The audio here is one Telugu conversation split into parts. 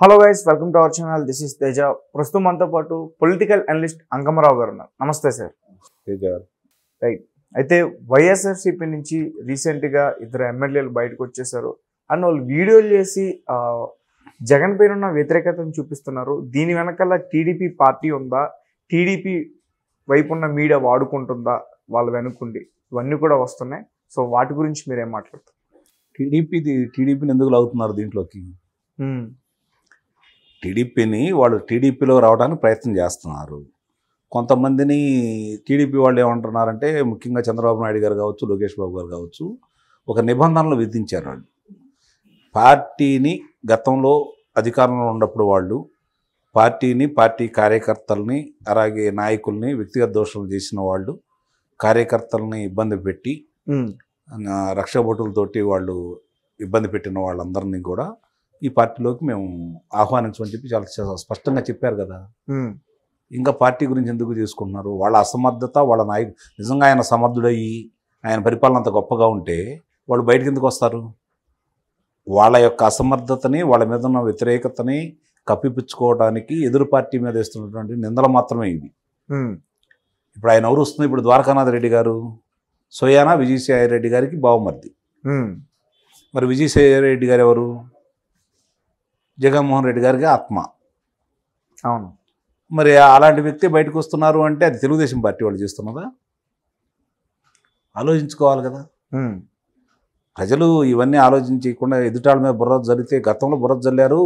Hello guys, welcome to our channel. This is Teja. ప్రస్తుతం మనతో పాటు పొలిటికల్ అనలిస్ట్ అంకమరావు గారు ఉన్నారు. నమస్తే సార్. రైట్. అయితే వైఎస్ఆర్సీపీ నుంచి రీసెంట్గా ఇద్దరు ఎమ్మెల్యేలు బయటకు వచ్చేసారు అండ్ వాళ్ళు వీడియోలు చేసి జగన్ పైన వ్యతిరేకతను చూపిస్తున్నారు. దీని వెనకాల టీడీపీ పార్టీ ఉందా, టీడీపీ వైపు ఉన్న మీడియా వాడుకుంటుందా వాళ్ళ వెనుకుండి, ఇవన్నీ కూడా వస్తున్నాయి. సో వాటి గురించి మీరేం మాట్లాడతారు? టీడీపీని ఎందుకు లాగుతున్నారు దీంట్లోకి? వాళ్ళు టీడీపీలో రావడానికి ప్రయత్నం చేస్తున్నారు. కొంతమందిని టీడీపీ వాళ్ళు ఏమంటున్నారంటే, ముఖ్యంగా చంద్రబాబు నాయుడు గారు కావచ్చు, లోకేష్ బాబు గారు కావచ్చు, ఒక నిబంధనలు విధించారు. వాళ్ళు పార్టీని గతంలో అధికారంలో ఉన్నప్పుడు వాళ్ళు పార్టీని, పార్టీ కార్యకర్తల్ని, అలాగే నాయకుల్ని వ్యక్తిగత దోషాలు చేసిన వాళ్ళు, కార్యకర్తల్ని ఇబ్బంది పెట్టి రక్షాబొట్టులతోటి వాళ్ళు ఇబ్బంది పెట్టిన వాళ్ళందరినీ కూడా ఈ పార్టీలోకి మేము ఆహ్వానించమని చెప్పి చాలా స్పష్టంగా చెప్పారు కదా. ఇంకా పార్టీ గురించి ఎందుకు చేసుకుంటున్నారు? వాళ్ళ అసమర్థత, వాళ్ళ నాయకుడు నిజంగా ఆయన సమర్థుడయ్యి ఆయన పరిపాలన అంత గొప్పగా ఉంటే వాళ్ళు బయటకు ఎందుకు వస్తారు? వాళ్ళ యొక్క అసమర్థతని, వాళ్ళ మీద ఉన్న వ్యతిరేకతని కప్పిపుచ్చుకోవడానికి ఎదురు పార్టీ మీద వేస్తున్నటువంటి నిందలు మాత్రమే ఇవి. ఇప్పుడు ఆయన ఎవరు వస్తుంది? ఇప్పుడు ద్వారకానాథ్ రెడ్డి గారు సోయానా విజయసాయి రెడ్డి గారికి బావమర్ది. మరి విజయసాయి రెడ్డి గారు ఎవరు? జగన్మోహన్ రెడ్డి గారికి ఆత్మ. అవును. మరి అలాంటి వ్యక్తి బయటకు వస్తున్నారు అంటే అది తెలుగుదేశం పార్టీ వాళ్ళు చేస్తున్నదా? ఆలోచించుకోవాలి కదా. ప్రజలు ఇవన్నీ ఆలోచించకుండా ఎదుటాళ్ళ మీద బుర్ర జల్లితే, గతంలో బుర్ర జల్లారు,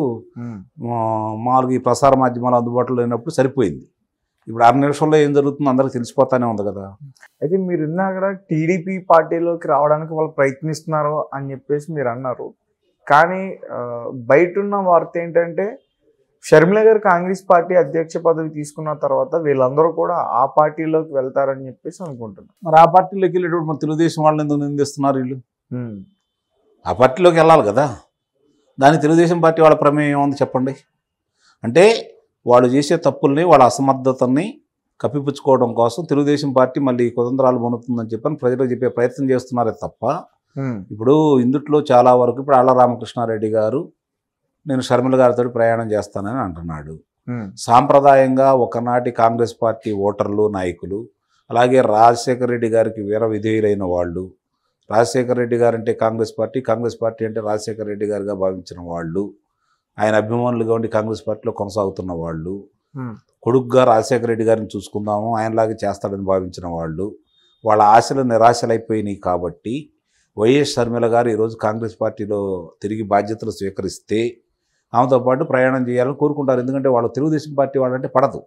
మామూలుగా ఈ ప్రసార మాధ్యమాలు అందుబాటులో లేనప్పుడు సరిపోయింది. ఇప్పుడు 6 నిమిషంలో ఏం జరుగుతుందో అందరికి తెలిసిపోతానే ఉంది కదా. అయితే మీరు ఇందాక టీడీపీ పార్టీలోకి రావడానికి వాళ్ళు ప్రయత్నిస్తున్నారు అని చెప్పేసి మీరు అన్నారు. కానీ బయట ఉన్న వార్త ఏంటంటే, షర్మిల గారు కాంగ్రెస్ పార్టీ అధ్యక్ష పదవి తీసుకున్న తర్వాత వీళ్ళందరూ కూడా ఆ పార్టీలోకి వెళ్తారని చెప్పేసి అనుకుంటున్నారు. మరి ఆ పార్టీలోకి వెళ్ళేటప్పుడు మన తెలుగుదేశం వాళ్ళని ఎందుకు నిందిస్తున్నారు వీళ్ళు? ఆ పార్టీలోకి వెళ్ళాలి కదా. దానికి తెలుగుదేశం పార్టీ వాళ్ళ ప్రమేయం ఏముంది చెప్పండి. అంటే వాళ్ళు చేసే తప్పుల్ని, వాళ్ళ అసమర్థతని కప్పిపుచ్చుకోవడం కోసం తెలుగుదేశం పార్టీ మళ్ళీ కుతంత్రాలు పొందుతుందని చెప్పని ప్రజలకు చెప్పే ప్రయత్నం చేస్తున్నారే తప్ప, ఇప్పుడు ఇందుట్లో చాలా వరకు ఇప్పుడు ఆళ్ల రామకృష్ణారెడ్డి గారు నేను షర్మిల గారితో ప్రయాణం చేస్తానని అంటున్నాడు. సాంప్రదాయంగా ఒకనాటి కాంగ్రెస్ పార్టీ ఓటర్లు, నాయకులు, అలాగే రాజశేఖర రెడ్డి గారికి వీర విధేయులైన వాళ్ళు, రాజశేఖర రెడ్డి గారు అంటే కాంగ్రెస్ పార్టీ అంటే రాజశేఖర రెడ్డి గారిగా భావించిన వాళ్ళు, ఆయన అభిమానులుగా ఉండి కాంగ్రెస్ పార్టీలో కొనసాగుతున్న వాళ్ళు, కొడుకుగా రాజశేఖర రెడ్డి గారిని చూసుకుందాము, ఆయనలాగే చేస్తాడని భావించిన వాళ్ళు, వాళ్ళ ఆశలు నిరాశలైపోయినాయి. కాబట్టి వైఎస్ షర్మిల గారు ఈరోజు కాంగ్రెస్ పార్టీలో తిరిగి బాధ్యతలు స్వీకరిస్తే ఆమెతో పాటు ప్రయాణం చేయాలని కోరుకుంటారు. ఎందుకంటే వాళ్ళు తెలుగుదేశం పార్టీ వాళ్ళంటే పడదు,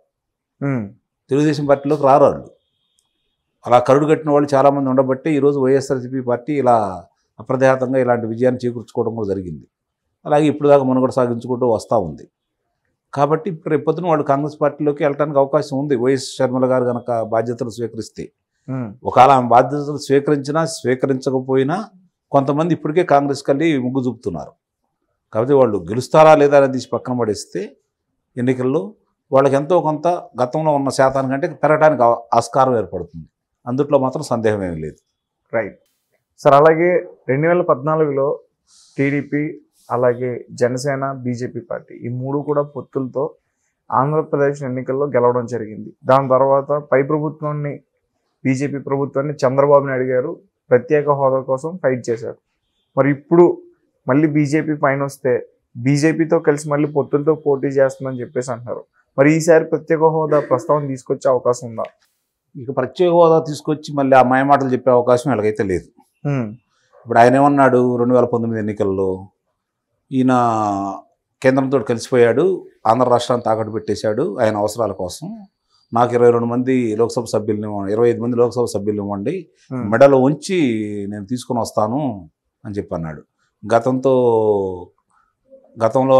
తెలుగుదేశం పార్టీలోకి రారు వాళ్ళు. అలా కరుడు కట్టిన వాళ్ళు చాలామంది ఉండబట్టే ఈరోజు వైఎస్ఆర్సీపీ పార్టీ ఇలా అప్రతిహతంగా ఇలాంటి విజయాన్ని చేకూర్చుకోవడం కూడా జరిగింది. అలాగే ఇప్పుడు దాకా మనుగడ సాగించుకుంటూ వస్తూ ఉంది. కాబట్టి ఇప్పుడు రేపొద్దున వాళ్ళు కాంగ్రెస్ పార్టీలోకి వెళ్ళడానికి అవకాశం ఉంది, వైఎస్ షర్మిల గారు కనుక బాధ్యతలు స్వీకరిస్తే. ఒకవేళ ఆమె బాధ్యతలు స్వీకరించినా స్వీకరించకపోయినా కొంతమంది ఇప్పటికే కాంగ్రెస్కి వెళ్ళి ముగ్గు చూపుతున్నారు. కాబట్టి వాళ్ళు గెలుస్తారా లేదా అనేది తీసి పక్కన పడేస్తే ఎన్నికల్లో వాళ్ళకి ఎంతో కొంత గతంలో ఉన్న శాతానికంటే పెరగడానికి ఆస్కారం ఏర్పడుతుంది. అందుట్లో మాత్రం సందేహం ఏమీ లేదు. Right sir. అలాగే 2014లో టీడీపీ, అలాగే జనసేన, బీజేపీ పార్టీ ఈ మూడు కూడా పొత్తులతో ఆంధ్రప్రదేశ్ ఎన్నికల్లో గెలవడం జరిగింది. దాని తర్వాత పై ప్రభుత్వాన్ని, బీజేపీ ప్రభుత్వాన్ని చంద్రబాబు నాయుడు గారు ప్రత్యేక హోదా కోసం ఫైట్ చేశారు. మరి ఇప్పుడు మళ్ళీ బీజేపీ పైన వస్తే బీజేపీతో కలిసి మళ్ళీ పొత్తులతో పోటీ చేస్తుందని చెప్పేసి అంటున్నారు. మరి ఈసారి ప్రత్యేక హోదా ప్రస్తావన తీసుకొచ్చే అవకాశం ఉందా? ఇక ప్రత్యేక హోదా తీసుకొచ్చి మళ్ళీ ఆ మాయమాటలు చెప్పే అవకాశం వీళ్ళకైతే లేదు. ఇప్పుడు ఆయన ఏమన్నాడు 2019 ఎన్నికల్లో, ఈయన కేంద్రంతో కలిసిపోయాడు, ఆంధ్ర రాష్ట్రాన్ని తాకట్టు పెట్టేశాడు ఆయన అవసరాల కోసం, నాకు 22 మంది లోక్సభ సభ్యులను 25 మంది లోక్సభ సభ్యులు ఇవ్వండి, మెడలో ఉంచి నేను తీసుకొని వస్తాను అని చెప్పి అన్నాడు. గతంలో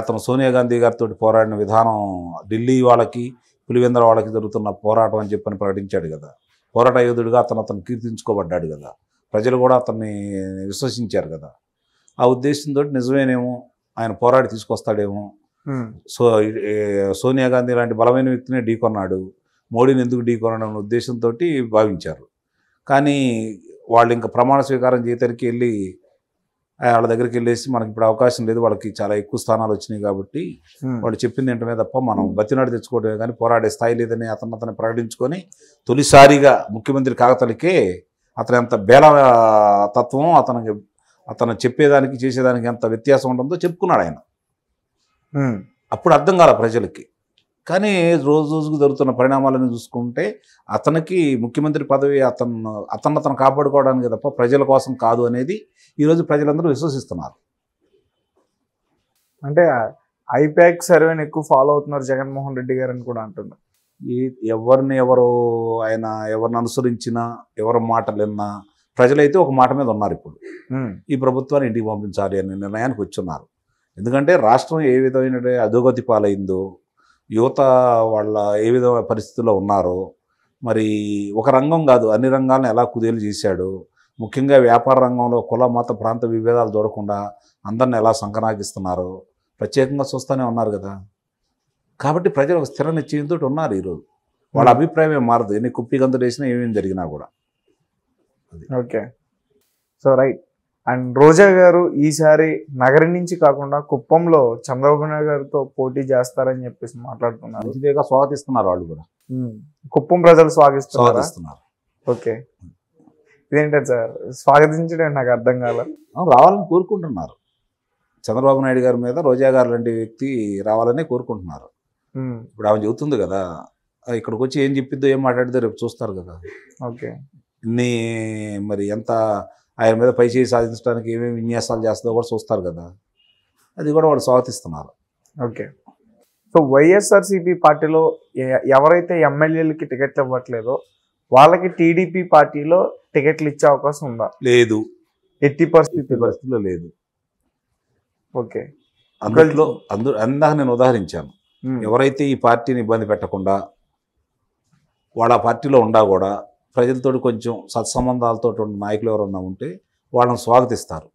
అతను సోనియా గాంధీ గారితో పోరాడిన విధానం ఢిల్లీ వాళ్ళకి, పులివెందుల వాళ్ళకి జరుగుతున్న పోరాటం అని చెప్పని ప్రకటించాడు కదా. పోరాట యోధుడిగా అతను కీర్తించుకోబడ్డాడు కదా. ప్రజలు కూడా అతన్ని విశ్వసించారు కదా. ఆ ఉద్దేశంతో నిజమేనేమో ఆయన పోరాడి తీసుకొస్తాడేమో, సోనియా గాంధీ లాంటి బలమైన వ్యక్తిని ఢీకొన్నాడు, మోడీని ఎందుకు ఢీకొనడం అనే ఉద్దేశంతో భావించారు. కానీ వాళ్ళు ఇంకా ప్రమాణ స్వీకారం చేయడానికి వెళ్ళి వాళ్ళ దగ్గరికి వెళ్ళేసి మనకి ఇప్పుడు అవకాశం లేదు, వాళ్ళకి చాలా ఎక్కువ స్థానాలు వచ్చినాయి కాబట్టి వాళ్ళు చెప్పింది ఏంటనే తప్ప మనం బతినాడు తెచ్చుకోవడమే కానీ పోరాడే స్థాయి లేదని అతను ప్రకటించుకొని తొలిసారిగా ముఖ్యమంత్రి కాకతలకే అతని ఎంత బేల తత్వం, అతను చెప్పేదానికి చేసేదానికి ఎంత వ్యత్యాసం ఉంటుందో చెప్పుకున్నాడు ఆయన. అప్పుడు అర్థం కాల ప్రజలకి. కానీ రోజు రోజుకు జరుగుతున్న పరిణామాలను చూసుకుంటే అతనికి ముఖ్యమంత్రి పదవి అతను కాపాడుకోవడానికి తప్ప ప్రజల కోసం కాదు అనేది ఈరోజు ప్రజలందరూ విశ్వసిస్తున్నారు. అంటే ఐపాక్ సర్వేని ఎక్కువ ఫాలో అవుతున్నారు జగన్మోహన్ రెడ్డి గారు అని కూడా అంటున్నారు. ఎవరిని అనుసరించినా ఎవరి మాటలు విన్నా ప్రజలైతే ఒక మాట మీద ఉన్నారు. ఇప్పుడు ఈ ప్రభుత్వాన్ని ఇంటికి పంపించాలి అనే నిర్ణయానికి వచ్చున్నారు. ఎందుకంటే రాష్ట్రం ఏ విధమైన అధోగతి పాలైందో, యువత వాళ్ళ ఏ విధమైన పరిస్థితుల్లో ఉన్నారో, మరి ఒక రంగం కాదు అన్ని రంగాలను ఎలా కుదేలు చేశాడు, ముఖ్యంగా వ్యాపార రంగంలో కుల మత ప్రాంత విభేదాలు చూడకుండా అందరిని ఎలా సంకనాగిస్తున్నారో ప్రత్యేకంగా చూస్తూనే ఉన్నారు కదా. కాబట్టి ప్రజలు ఒక స్థిర నిశ్చయంతో ఉన్నారు. ఈరోజు వాళ్ళ అభిప్రాయం ఏం మారదు, ఎన్ని కుప్పిగంతులు వేసినా ఏమేమి జరిగినా కూడా. Okay, so right. అండ్ రోజా గారు ఈసారి నగరం నుంచి కాకుండా కుప్పంలో చంద్రబాబు నాయుడు గారితో పోటీ చేస్తారని చెప్పేసి మాట్లాడుతున్నారు. ఇదేగా స్వాగతిస్తున్నారు వాళ్ళు కూడా. కుప్పం ప్రజలు స్వాగతిస్తున్నారు. ఓకే, ఇదేంటది సార్ స్వాగతించడం నాకు అర్థం కాల. రావాలని కోరుకుంటున్నారు. చంద్రబాబు నాయుడు గారి మీద రోజా గారు లాంటి వ్యక్తి రావాలని కోరుకుంటున్నారు. ఇప్పుడు ఆమె చెబుతుంది కదా, ఇక్కడికి వచ్చి ఏం చెప్పిద్దో ఏం మాట్లాడితే రేపు చూస్తారు కదా. ఓకే, మరి ఎంత ఆయన మీద పై చేయి సాధించడానికి ఏమేమి విన్యాసాలు చేస్తుందో కూడా చూస్తారు కదా. అది కూడా వాళ్ళు స్వాగతిస్తున్నారు. ఓకే, సో వైఎస్ఆర్సీపీ పార్టీలో ఎవరైతే ఎమ్మెల్యేలకి టికెట్లు ఇవ్వట్లేదో వాళ్ళకి టీడీపీ పార్టీలో టికెట్లు ఇచ్చే అవకాశం ఉందా? లేదు, ఎట్టి పరిస్థితుల్లో లేదు. ఓకే, అందాక నేను ఉదాహరించాను. ఎవరైతే ఈ పార్టీని ఇబ్బంది పెట్టకుండా వాళ్ళ పార్టీలో ఉండా కూడా ప్రజలతో కొంచెం సత్సంబంధాలతో ఉన్న నాయకులు ఎవరన్నా ఉంటే వాళ్ళని స్వాగతిస్తారు.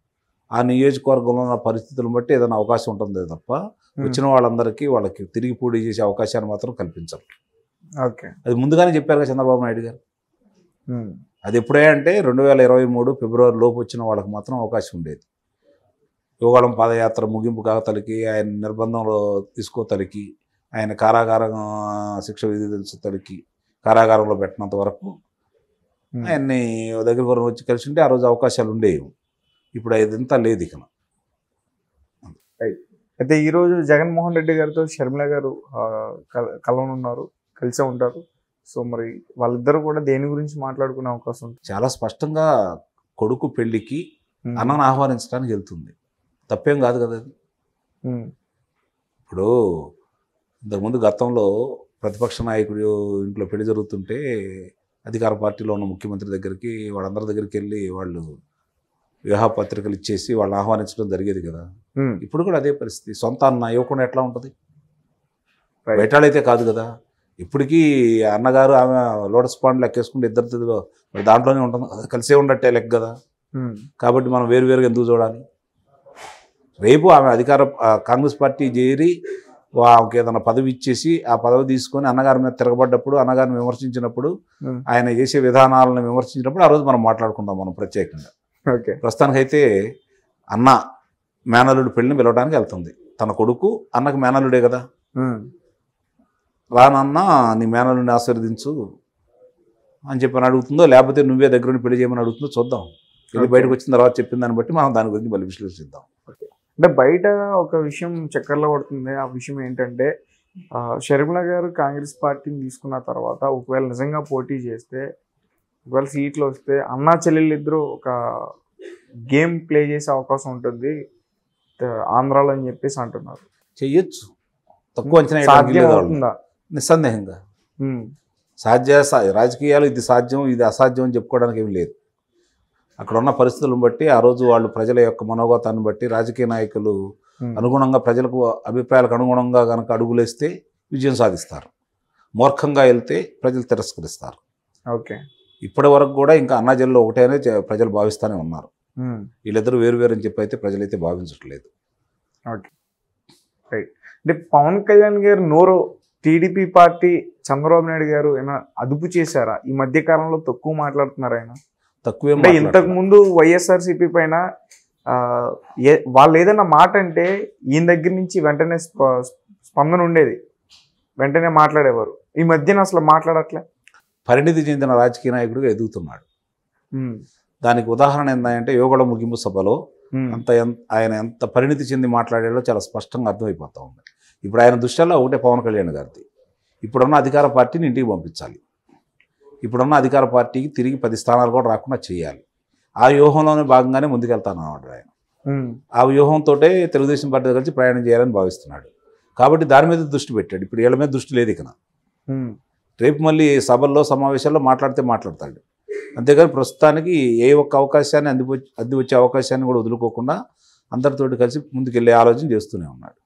ఆ నియోజకవర్గంలో ఉన్న పరిస్థితులను బట్టి ఏదైనా అవకాశం ఉంటుందే తప్ప వచ్చిన వాళ్ళకి తిరిగి పోటీ చేసే అవకాశాన్ని మాత్రం కల్పించరు. ఓకే, అది ముందుగానే చెప్పారు కదా చంద్రబాబు నాయుడు గారు. అది ఎప్పుడే అంటే 2023 ఫిబ్రవరి లోపు వచ్చిన వాళ్ళకి మాత్రం అవకాశం ఉండేది. యువగళం పాదయాత్ర ముగింపు కాగతలకి, ఆయన నిర్బంధంలో తీసుకోతలకి, ఆయన కారాగారం శిక్ష విధించతలకి, కారాగారంలో పెట్టినంత వరకు ఆయన్ని దగ్గర వచ్చి కలిసి ఉంటే ఆ రోజు అవకాశాలు ఉండేవి. ఇప్పుడు ఇదంతా లేదు ఇక. అయితే ఈరోజు జగన్మోహన్ రెడ్డి గారితో షర్మిల గారు కలవనున్నారు, కలిసే ఉంటారు. సో మరి వాళ్ళిద్దరు కూడా దేని గురించి మాట్లాడుకునే అవకాశం ఉంటుంది? చాలా స్పష్టంగా కొడుకు పెళ్లికి అన్నను ఆహ్వానించడానికి వెళ్తుంది. తప్పేం కాదు కదా అది. ఇప్పుడు ఇంతకుముందు గతంలో ప్రతిపక్ష నాయకుడు ఇంట్లో పెళ్లి జరుగుతుంటే అధికార పార్టీలో ఉన్న ముఖ్యమంత్రి దగ్గరికి వాళ్ళందరి దగ్గరికి వెళ్ళి వాళ్ళు వివాహ పత్రికలు ఇచ్చేసి వాళ్ళని ఆహ్వానించడం జరిగేది కదా. ఇప్పుడు కూడా అదే పరిస్థితి. సొంత అన్న ఇవ్వకుండా ఎట్లా ఉంటుంది? బయటాడైతే కాదు కదా. ఇప్పటికీ అన్నగారు ఆమె లోటస్ పాండ్ లెక్కేసుకుంటే ఇద్దరిలో దాంట్లోనే ఉంటుంది, కలిసే ఉండట్టే లెక్క కదా. కాబట్టి మనం వేరువేరుగా ఎందుకు చూడాలి? రేపు ఆమె కాంగ్రెస్ పార్టీ చేరి ఆమెకి ఏదైనా పదవి ఇచ్చేసి ఆ పదవి తీసుకొని అన్నగారి మీద తిరగబడ్డప్పుడు, అన్నగారిని విమర్శించినప్పుడు, ఆయన చేసే విధానాలను విమర్శించినప్పుడు ఆ రోజు మనం మాట్లాడుకుందాం మనం ప్రత్యేకంగా. ప్రస్తుతానికైతే అన్న మేనల్లుడి పెళ్ళిని పిలవడానికి వెళ్తుంది. తన కొడుకు అన్నకు మేనల్లుడే కదా. రానన్నా నీ మేనల్లుడిని ఆశీర్వదించు అని చెప్పని అడుగుతుందో, లేకపోతే నువ్వే దగ్గరుండి పెళ్లి చేయమని అడుగుతుందో చూద్దాం. పెళ్లి బయటకు వచ్చిన తర్వాత చెప్పిన దాన్ని బట్టి మనం దాని గురించి మళ్ళీ విశ్లేషిద్దాం. అంటే బయట ఒక విషయం చక్కర్లో పడుతుంది. ఆ విషయం ఏంటంటే షర్మిల గారు కాంగ్రెస్ పార్టీని తీసుకున్న తర్వాత ఒకవేళ నిజంగా పోటీ చేస్తే, ఒకవేళ సీట్లు వస్తే అన్నా చెల్లెళ్ళు ఇద్దరు ఒక గేమ్ ప్లే చేసే అవకాశం ఉంటుంది ఆంధ్రాలో అని చెప్పేసి అంటున్నారు. చెయ్యొచ్చు, తక్కువ అంచనా, నిస్సందేహంగా రాజకీయాలు ఇది సాధ్యం ఇది అసాధ్యం అని చెప్పుకోవడానికి ఏమి లేదు. అక్కడ ఉన్న పరిస్థితులను బట్టి ఆ రోజు వాళ్ళు ప్రజల యొక్క మనోగతాన్ని బట్టి రాజకీయ నాయకులు అనుగుణంగా ప్రజలకు అభిప్రాయాలకు అనుగుణంగా కనుక అడుగులేస్తే విజయం సాధిస్తారు. మూర్ఖంగా వెళ్తే ప్రజలు తిరస్కరిస్తారు. ఓకే, ఇప్పటి వరకు కూడా ఇంకా అన్నాజల్లో ఒకటేనే ప్రజలు భావిస్తూనే ఉన్నారు. వీళ్ళిద్దరూ వేరు అని చెప్పి అయితే ప్రజలైతే భావించట్లేదు. Okay, right. అంటే పవన్ కళ్యాణ్ గారు నోరు టీడీపీ పార్టీ చంద్రబాబు నాయుడు గారు ఏమైనా అదుపు చేశారా? ఈ మధ్య కాలంలో తక్కువ మాట్లాడుతున్నారు ఆయన. తక్కువ. ఇంతకు ముందు వైఎస్ఆర్సీపీ పైన వాళ్ళు ఏదైనా మాట అంటే ఈయన దగ్గర నుంచి వెంటనే స్పందన ఉండేది, వెంటనే మాట్లాడేవారు. ఈ మధ్యన అసలు మాట్లాడట్లే. పరిణితి చెందిన రాజకీయ నాయకుడిగా ఎదుగుతున్నాడు. దానికి ఉదాహరణ ఏంటంటే యోగళ ముగింపు సభలో ఆయన ఎంత పరిణితి చెంది మాట్లాడాడో చాలా స్పష్టంగా అర్థమైపోతూ ఉంది. ఇప్పుడు ఆయన దృష్టిలో ఒకటే పవన్ కళ్యాణ్ గారిది, ఇప్పుడున్న అధికార పార్టీని ఇంటికి పంపించాలి, ఇప్పుడున్న అధికార పార్టీకి తిరిగి 10 స్థానాలు కూడా రాకుండా చేయాలి. ఆ వ్యూహంలోనే భాగంగానే ముందుకెళ్తాను అన్నాడు ఆయన. ఆ వ్యూహంతో తెలుగుదేశం పార్టీ కలిసి ప్రయాణం చేయాలని భావిస్తున్నాడు. కాబట్టి దాని మీద దృష్టి పెట్టాడు. ఇప్పుడు వీళ్ళ మీద దృష్టి లేదు. ఇక రేపు మళ్ళీ సభల్లో సమావేశాల్లో మాట్లాడితే మాట్లాడతాడు. అంతేగాని ప్రస్తుతానికి ఏ ఒక్క అవకాశాన్ని అంది వచ్చే అవకాశాన్ని కూడా వదులుకోకుండా అందరితోటి కలిసి ముందుకెళ్ళే ఆలోచన చేస్తూనే ఉన్నాడు.